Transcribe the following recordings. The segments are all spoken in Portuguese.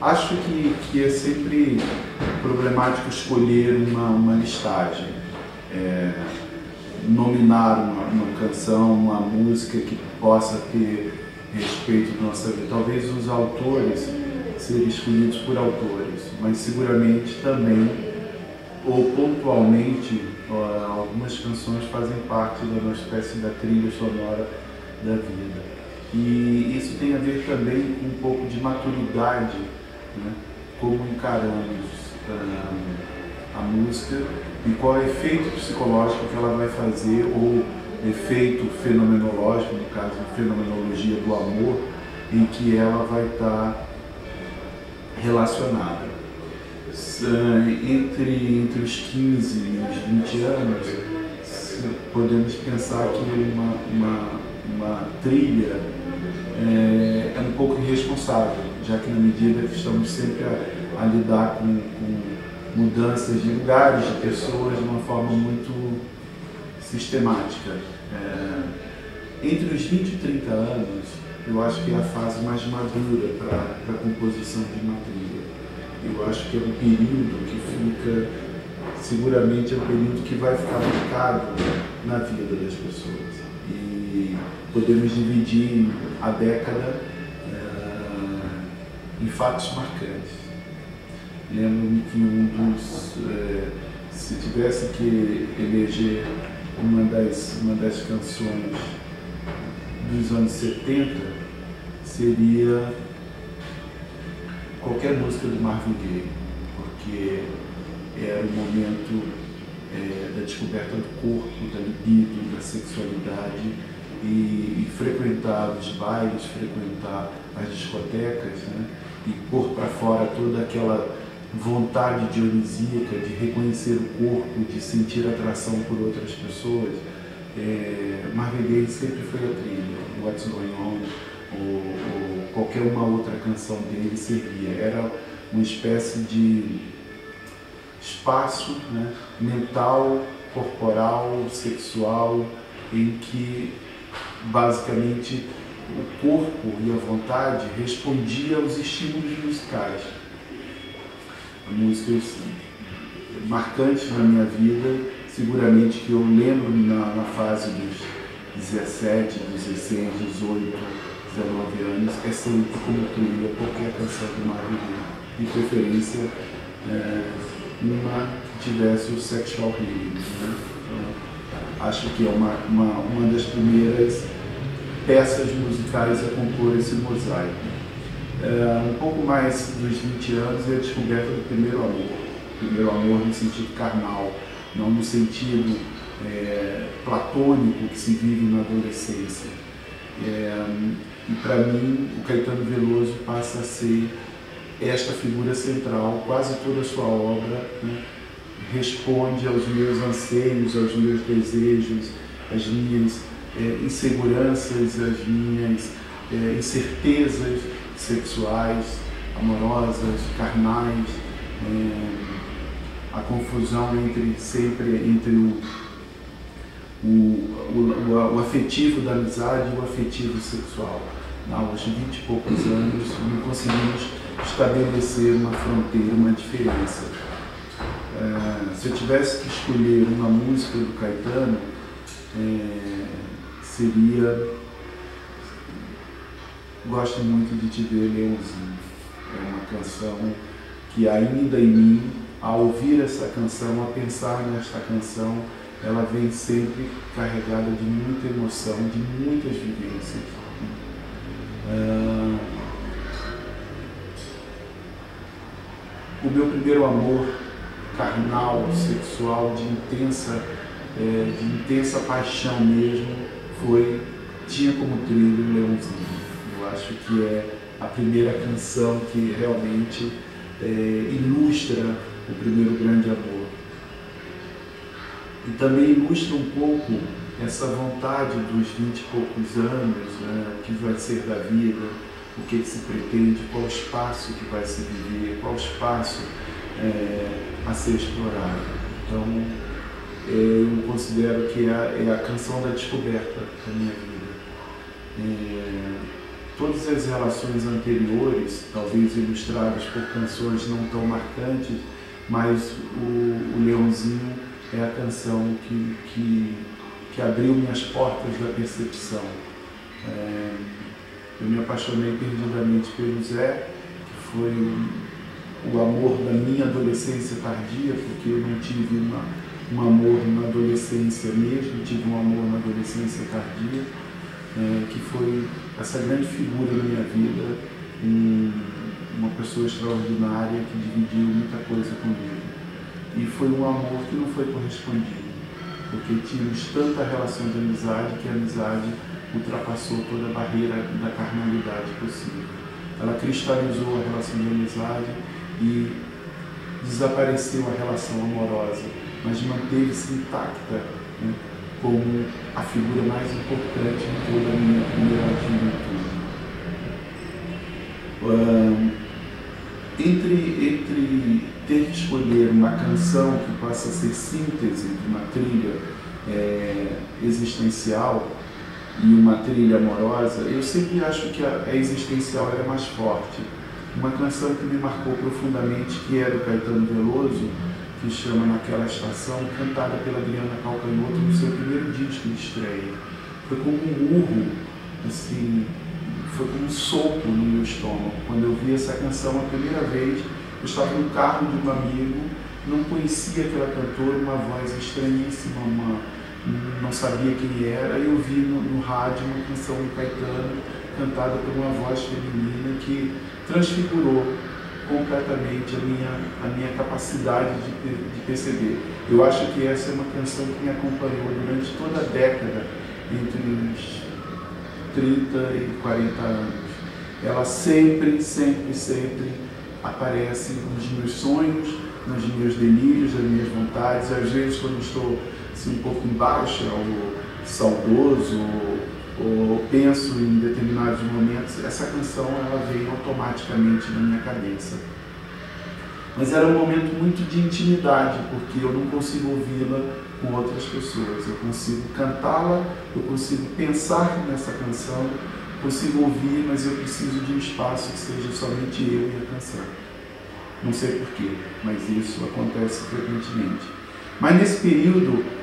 Acho que é sempre problemático escolher uma listagem, nominar uma canção, uma música que possa ter respeito da nossa vida. Talvez os autores serem escolhidos por autores, mas seguramente também, ou pontualmente, algumas canções fazem parte de uma espécie da trilha sonora da vida. E isso tem a ver também com um pouco de maturidade, né? Como encaramos a música e qual é o efeito psicológico que ela vai fazer, ou efeito fenomenológico, no caso, a fenomenologia do amor, em que ela vai estar relacionada. Entre os 15 e os 20 anos, podemos pensar que uma trilha é um pouco irresponsável, já que na medida que estamos sempre a lidar com mudanças de lugares, de pessoas, de uma forma muito sistemática. Entre os 20 e 30 anos, eu acho que é a fase mais madura para a composição de uma trilha. Eu acho que é um período que fica, seguramente é um período que vai ficar marcado na vida das pessoas. E podemos dividir a década em fatos marcantes. Lembro-me que se tivesse que eleger uma das canções dos anos 70, seria qualquer música do Marvin Gaye, porque era o momento da descoberta do corpo, da libido, da sexualidade, e frequentar os bailes, frequentar as discotecas, né? E pôr para fora toda aquela vontade dionisíaca de reconhecer o corpo, de sentir atração por outras pessoas. Marvin Gaye sempre foi a trilha, What's Going On, ou qualquer uma outra canção dele servia. Era uma espécie de espaço, né, mental, corporal, sexual, em que basicamente o corpo e a vontade respondia aos estímulos musicais. Músicas marcantes na minha vida, seguramente que eu lembro na fase dos 17, 16, 18, 19 anos, é sempre como trilha qualquer canção do Marvin Gaye, de preferência uma que tivesse o sexual healing, né? Então, acho que é uma das primeiras peças musicais a compor esse mosaico. Um pouco mais dos 20 anos é a descoberta do primeiro amor no sentido carnal, não no sentido platônico que se vive na adolescência. E para mim, o Caetano Veloso passa a ser esta figura central. Quase toda a sua obra, né, responde aos meus anseios, aos meus desejos, às minhas inseguranças, às minhas incertezas sexuais, amorosas, carnais, a confusão entre o afetivo da amizade e o afetivo sexual. Aos 20 e poucos anos não conseguimos estabelecer uma fronteira, uma diferença. Se eu tivesse que escolher uma música do Caetano, seria Gosto Muito de Te Ver, Leãozinho. É uma canção que ainda em mim, ao ouvir essa canção, a pensar nesta canção, ela vem sempre carregada de muita emoção, de muitas vivências. O meu primeiro amor carnal, sexual, de intensa paixão mesmo, tinha como trilho o Leãozinho. Eu acho que é a primeira canção que realmente ilustra o primeiro grande amor. E também ilustra um pouco essa vontade dos 20 e poucos anos, né, o que vai ser da vida, o que se pretende, qual espaço que vai se viver, qual espaço a ser explorado. Então, eu considero que é a canção da descoberta da minha vida. todas as relações anteriores, talvez ilustradas por canções não tão marcantes, mas o Leãozinho é a canção que abriu minhas portas da percepção. Eu me apaixonei perdidamente pelo Zé, que foi o amor da minha adolescência tardia, porque eu não tive um amor na adolescência mesmo, tive um amor na adolescência tardia, que foi essa grande figura na minha vida, uma pessoa extraordinária que dividiu muita coisa comigo. E foi um amor que não foi correspondido, porque tínhamos tanta relação de amizade que a amizade ultrapassou toda a barreira da carnalidade possível. Ela cristalizou a relação de amizade e desapareceu a relação amorosa, mas manteve-se intacta, né, como a figura mais importante de toda a minha primeira juventude. Entre ter que escolher uma canção que possa ser síntese de uma trilha existencial e uma trilha amorosa, eu sempre acho que a existencial é mais forte. Uma canção que me marcou profundamente, que é do Caetano Veloso, que chama Naquela Estação, cantada pela Adriana Calcanhoto no seu primeiro disco de estreia. Foi como um urro, assim, foi como um sopro no meu estômago. Quando eu vi essa canção a primeira vez, eu estava no carro de um amigo, não conhecia aquela cantora, uma voz estranhíssima, não sabia quem era, e eu vi no rádio uma canção do Caetano, cantada por uma voz feminina que transfigurou completamente a minha capacidade de perceber. Eu acho que essa é uma canção que me acompanhou durante toda a década, entre os 30 e 40 anos. Ela sempre aparece nos meus sonhos, nos meus delírios, nas minhas vontades. Às vezes, quando estou assim, um pouco embaixo, ou saudoso, ou penso em determinados momentos, essa canção ela veio automaticamente na minha cabeça. Mas era um momento muito de intimidade, porque eu não consigo ouvi-la com outras pessoas. Eu consigo cantá-la, eu consigo pensar nessa canção, consigo ouvir, mas eu preciso de um espaço que seja somente eu e a canção. Não sei porquê, mas isso acontece frequentemente. Mas nesse período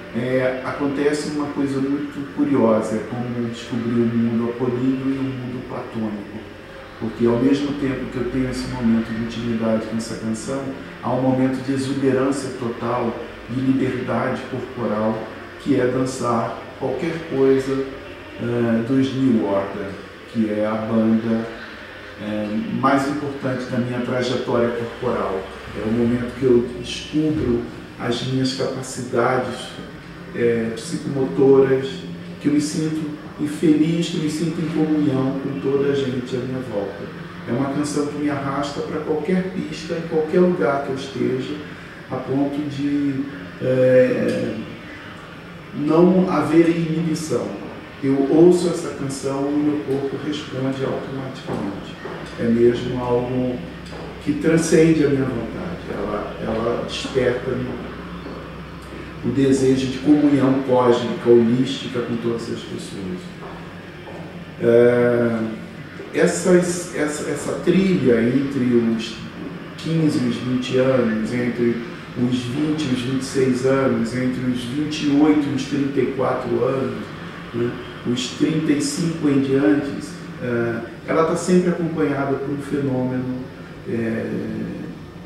acontece uma coisa muito curiosa, é como descobrir o mundo apolíneo e o mundo platônico. Porque ao mesmo tempo que eu tenho esse momento de intimidade com essa canção, há um momento de exuberância total, de liberdade corporal, que é dançar qualquer coisa dos New Order, que é a banda mais importante da minha trajetória corporal. É o momento que eu descubro as minhas capacidades psicomotoras, que eu me sinto infeliz, que eu me sinto em comunhão com toda a gente à minha volta. É uma canção que me arrasta para qualquer pista, em qualquer lugar que eu esteja, a ponto de não haver inibição. Eu ouço essa canção e o meu corpo responde automaticamente. É mesmo algo que transcende a minha vontade. Ela desperta o desejo de comunhão cósmica, holística com todas as pessoas. Essa trilha entre os 15 e os 20 anos, entre os 20 e os 26 anos, entre os 28 e os 34 anos, né, os 35 em diante, ela está sempre acompanhada por um fenômeno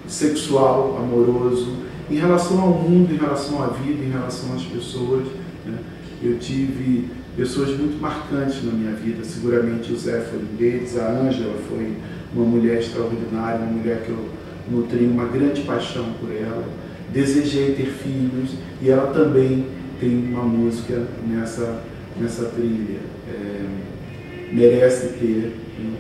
sexual, amoroso, em relação ao mundo, em relação à vida, em relação às pessoas, né? Eu tive pessoas muito marcantes na minha vida, seguramente o Zé foi um deles, a Ângela foi uma mulher extraordinária, uma mulher que eu nutri uma grande paixão por ela, desejei ter filhos, e ela também tem uma música nessa trilha, merece ter, né?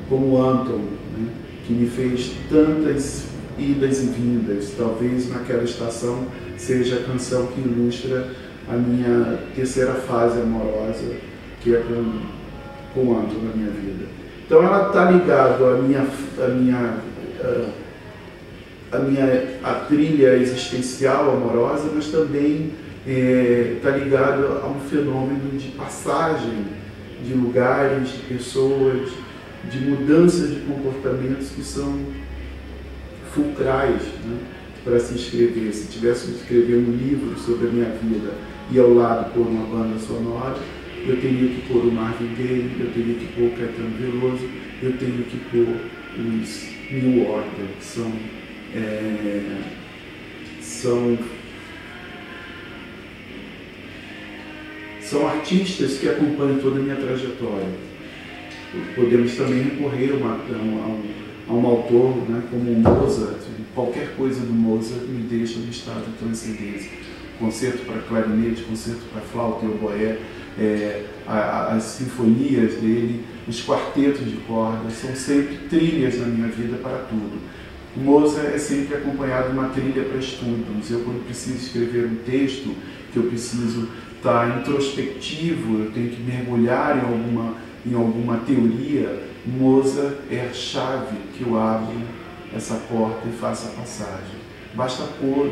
Como Anton, né? Que me fez tantas idas e vindas. Talvez Naquela Estação seja a canção que ilustra a minha terceira fase amorosa, que é com Anton na minha vida. Então ela está ligada à trilha existencial amorosa, mas também está ligada a um fenômeno de passagem de lugares, de pessoas, de mudanças de comportamentos que são fulcrais, né, para se escrever. Se tivesse que escrever um livro sobre a minha vida e ao lado pôr uma banda sonora, eu teria que pôr o Marvin Gaye, eu teria que pôr o Caetano Veloso, eu teria que pôr os New Order, que são artistas que acompanham toda a minha trajetória. Podemos também recorrer a um autor, né, como o Mozart. Qualquer coisa do Mozart me deixa no estado de transcendência. Concerto para clarinete, concerto para flauta e oboé, as sinfonias dele, os quartetos de cordas, são sempre trilhas na minha vida para tudo. O Mozart é sempre acompanhado de uma trilha para estudos. Eu, quando preciso escrever um texto, que eu preciso estar introspectivo, eu tenho que mergulhar em alguma teoria, Mozart é a chave que eu abro essa porta e faço a passagem. Basta pôr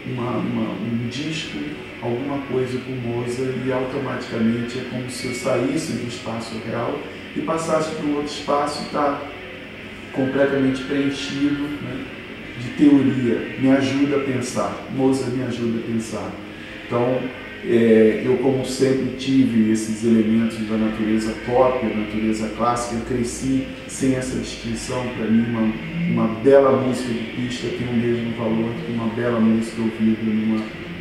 um disco, alguma coisa com Mozart, e automaticamente é como se eu saísse do espaço real e passasse para um outro espaço, está completamente preenchido, né, de teoria. Me ajuda a pensar, Mozart me ajuda a pensar. Então, eu, como sempre tive esses elementos da natureza pop, da natureza clássica, eu cresci sem essa distinção. Para mim, uma bela música de pista tem o mesmo valor que uma bela música ouvida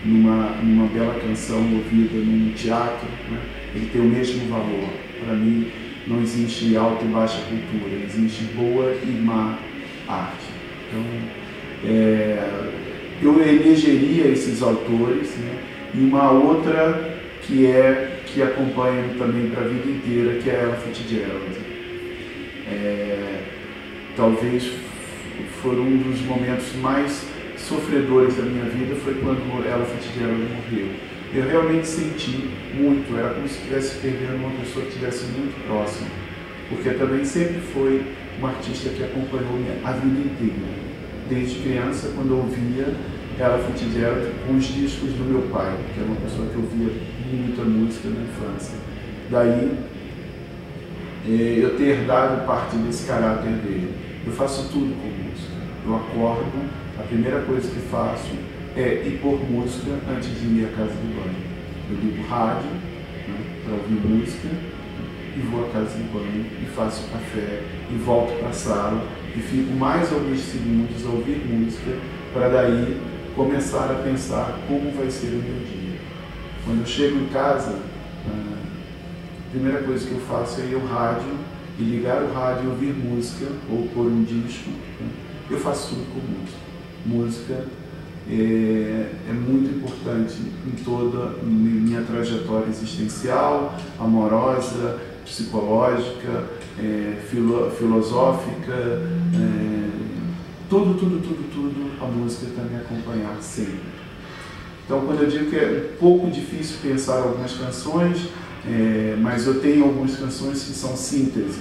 numa bela canção ouvida num teatro, né? Ele tem o mesmo valor. Para mim, não existe alta e baixa cultura, existe boa e má arte. Então, eu elegeria esses autores, né? E uma outra que acompanha também para a vida inteira, que é a Ella Fitzgerald. Talvez foram um dos momentos mais sofredores da minha vida, foi quando Ella Fitzgerald morreu. Eu realmente senti muito, era como se estivesse perdendo uma pessoa que estivesse muito próxima, porque também sempre foi uma artista que acompanhou a vida inteira. Desde criança, quando eu ouvia Ella Fitzgerald com os discos do meu pai, que era uma pessoa que ouvia muita música na infância. Daí, eu ter herdado parte desse caráter dele. Eu faço tudo com música. Eu acordo, a primeira coisa que faço é ir pôr música antes de ir à casa de banho. Eu ligo o rádio, né, para ouvir música, e vou à casa de banho, e faço café, e volto para a sala, e fico mais alguns segundos a ouvir música, para daí começar a pensar como vai ser o meu dia. Quando eu chego em casa, a primeira coisa que eu faço é ir ao rádio e ligar o rádio e ouvir música ou pôr um disco. Eu faço tudo com música. Música é muito importante em toda a minha trajetória existencial, amorosa, psicológica, filosófica, tudo, a música está me acompanhar sempre. Então, quando eu digo que é um pouco difícil pensar algumas canções, mas eu tenho algumas canções que são sínteses,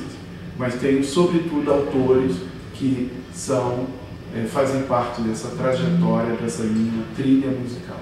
mas tenho, sobretudo, autores que fazem parte dessa trajetória, dessa minha trilha musical.